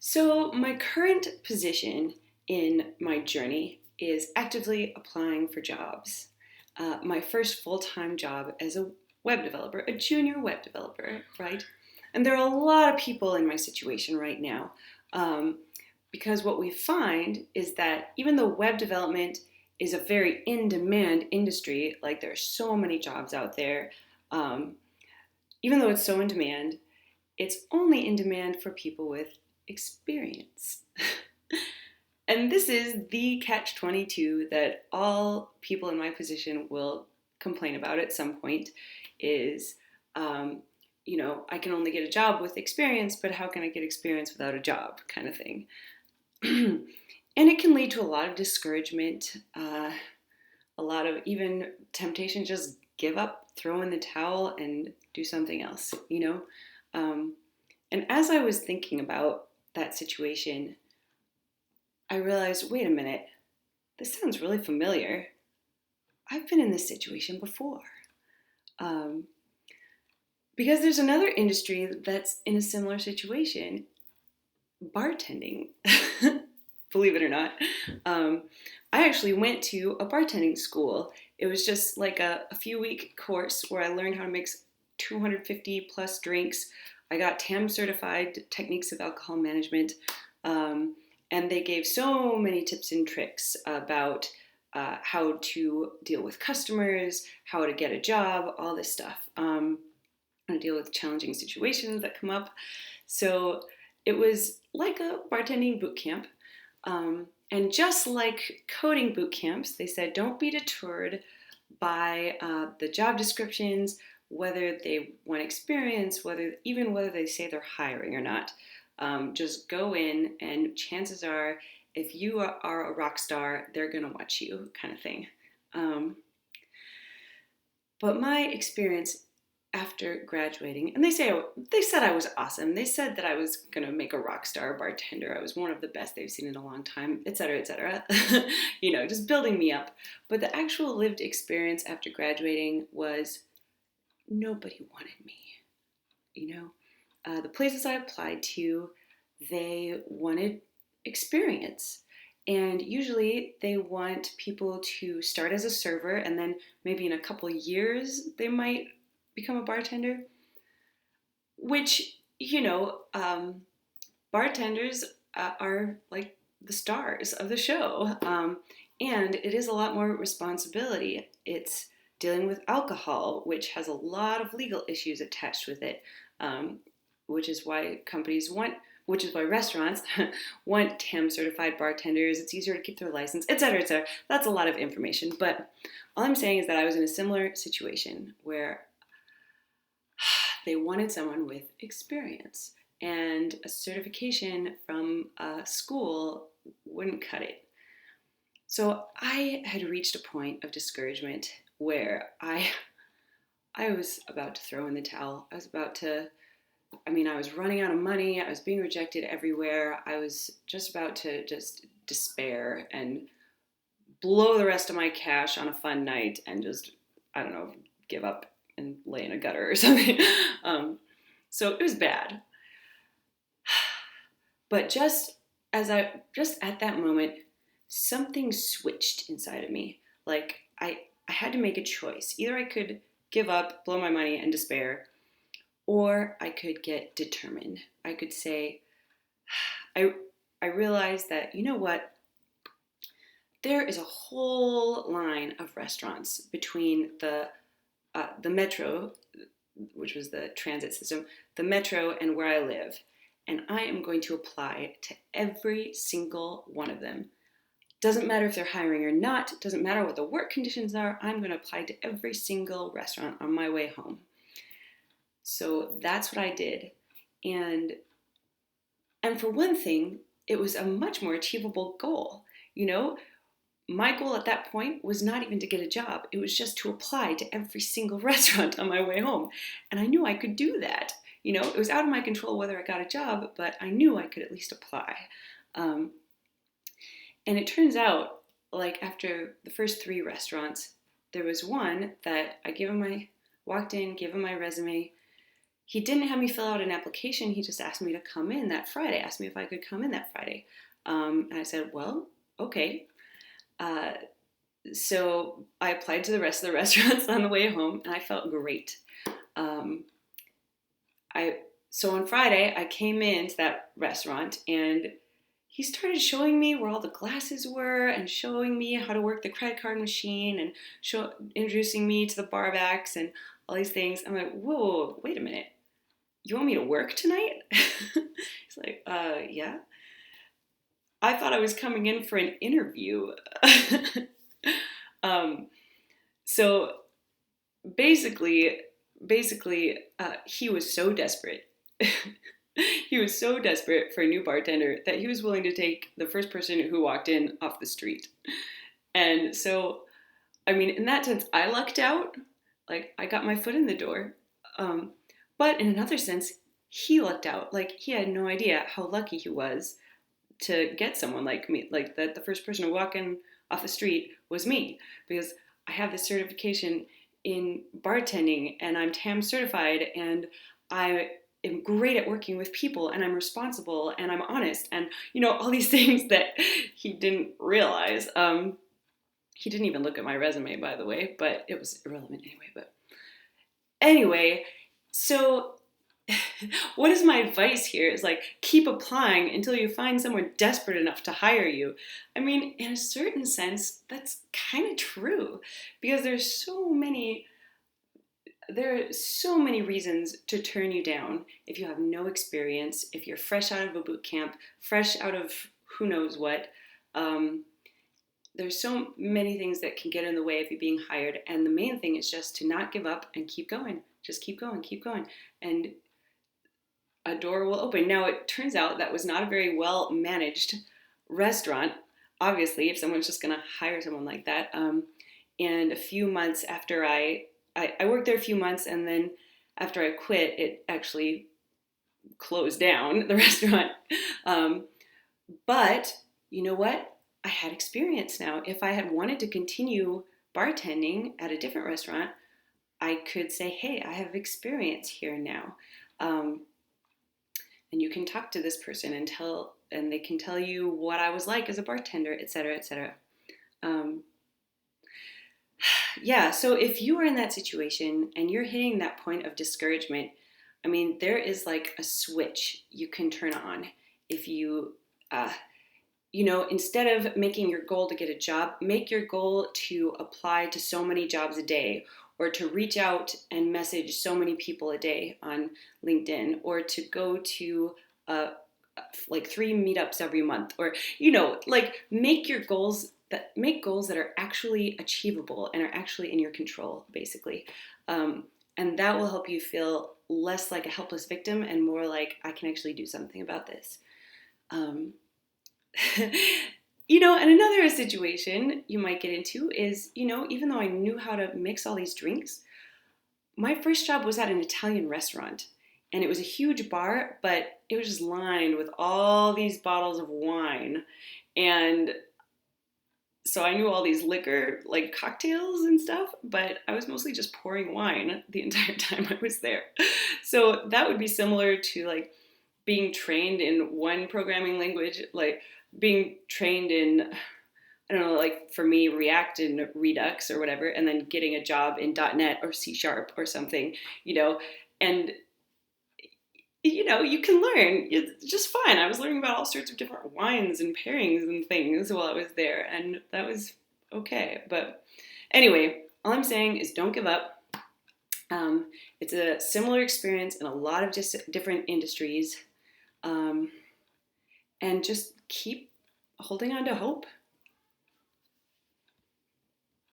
So, my current position in my journey is actively applying for jobs. My first full time job as a web developer, a junior web developer, right? And there are a lot of people in my situation right now um, because what we find is that even though web development is a very in demand industry, like there are so many jobs out there, um, even though it's so in demand, it's only in demand for people with experience. And this is the catch 22 that all people in my position will complain about at some point is, um, I can only get a job with experience, but how can I get experience without a job kind of thing. And it can lead to a lot of discouragement, a lot of even temptation to just give up, throw in the towel, and do something else. Um, and as I was thinking about that situation, I realized, wait a minute, this sounds really familiar. I've been in this situation before. Um, because there's another industry that's in a similar situation, bartending. Believe it or not. I actually went to a bartending school. It was just like a few week course where I learned how to mix 250 plus drinks. I got TAM certified techniques of alcohol management. And they gave so many tips and tricks about how to deal with customers, how to get a job, all this stuff. How to deal with challenging situations that come up. So it was like a bartending boot camp. And just like coding boot camps, they said don't be deterred by the job descriptions, whether they want experience, whether they say they're hiring or not. Just go in, and chances are, if you are a rock star, they're going to watch you, kind of thing. But my experience after graduating, and they said I was awesome. They said that I was going to make a rock star bartender. I was one of the best they've seen in a long time, etc., etc. Just building me up. But the actual lived experience after graduating was nobody wanted me. The places I applied to, they wanted experience. And usually they want people to start as a server and then maybe in a couple years they might become a bartender, which, bartenders are like the stars of the show. And it is a lot more responsibility. It's dealing with alcohol, which has a lot of legal issues attached with it, which is why restaurants want TAM certified bartenders. It's easier to keep their license, etc., etc. That's a lot of information. But all I'm saying is that I was in a similar situation where they wanted someone with experience, and a certification from a school wouldn't cut it. So I had reached a point of discouragement where I was about to throw in the towel. I was running out of money. I was being rejected everywhere. I was just about to just despair and blow the rest of my cash on a fun night and just, I don't know, give up and lay in a gutter or something. So it was bad. But just at that moment, something switched inside of me. Like I had to make a choice. Either I could give up, blow my money, and despair, or I could get determined. I could say, I realized that, you know what? There is a whole line of restaurants between the metro, which was the transit system, the metro and where I live. And I am going to apply to every single one of them. Doesn't matter if they're hiring or not. Doesn't matter what the work conditions are. I'm going to apply to every single restaurant on my way home. So that's what I did. And for one thing, it was a much more achievable goal. My goal at that point was not even to get a job. It was just to apply to every single restaurant on my way home. And I knew I could do that. It was out of my control whether I got a job, but I knew I could at least apply. And it turns out, like after the first 3 restaurants, there was one that I walked in, gave him my resume. he didn't have me fill out an application. He just asked me to come in that Friday, asked me if I could come in that Friday. And I said, well, okay. So I applied to the rest of the restaurants on the way home, and I felt great. Um, so on Friday, I came into that restaurant, and he started showing me where all the glasses were and showing me how to work the credit card machine and introducing me to the bar backs and all these things. I'm like, whoa, wait a minute. You want me to work tonight? He's like, yeah. I thought I was coming in for an interview. So basically, he was so desperate. He was so desperate for a new bartender that he was willing to take the first person who walked in off the street. And so, I mean, in that sense, I lucked out. Like, I got my foot in the door. But in another sense, he lucked out. Like, he had no idea how lucky he was to get someone like me. Like, that the first person to walk in off the street was me. Because I have this certification in bartending, and I'm TAM certified, and I am great at working with people, and I'm responsible, and I'm honest, and, you know, all these things that he didn't realize. He didn't even look at my resume, by the way, but it was irrelevant anyway. But anyway, so what is my advice here is, like, keep applying until you find someone desperate enough to hire you. I mean, in a certain sense, that's kind of true, because there are so many reasons to turn you down if you have no experience, if you're fresh out of a boot camp, fresh out of who knows what. There's so many things that can get in the way of you being hired, and the main thing is just to not give up and keep going. Just keep going, and a door will open. Now, it turns out that was not a very well managed restaurant, obviously, if someone's just going to hire someone like that. And a few months after I worked there a few months, and then after I quit, it actually closed down, the restaurant. But you know what? I had experience now. If I had wanted to continue bartending at a different restaurant, I could say, hey, I have experience here now. And you can talk to this person and they can tell you what I was like as a bartender, etc., etc. Yeah, so if you are in that situation and you're hitting that point of discouragement, I mean, there is like a switch you can turn on. If you, instead of making your goal to get a job, make your goal to apply to so many jobs a day, or to reach out and message so many people a day on LinkedIn, or to go to like 3 meetups every month, or, make goals that are actually achievable and are actually in your control, basically. And that will help you feel less like a helpless victim and more like, I can actually do something about this. And another situation you might get into is, even though I knew how to mix all these drinks, my first job was at an Italian restaurant. And it was a huge bar, but it was just lined with all these bottles of wine. And so I knew all these liquor, like cocktails and stuff, but I was mostly just pouring wine the entire time I was there. So that would be similar to, like, being trained in one programming language, like being trained in, I don't know, like for me, React and Redux or whatever, and then getting a job in .NET or C# or something, and you can learn. It's just fine. I was learning about all sorts of different wines and pairings and things while I was there, and that was okay. But anyway, all I'm saying is don't give up. It's a similar experience in a lot of just different industries, and just keep holding on to hope.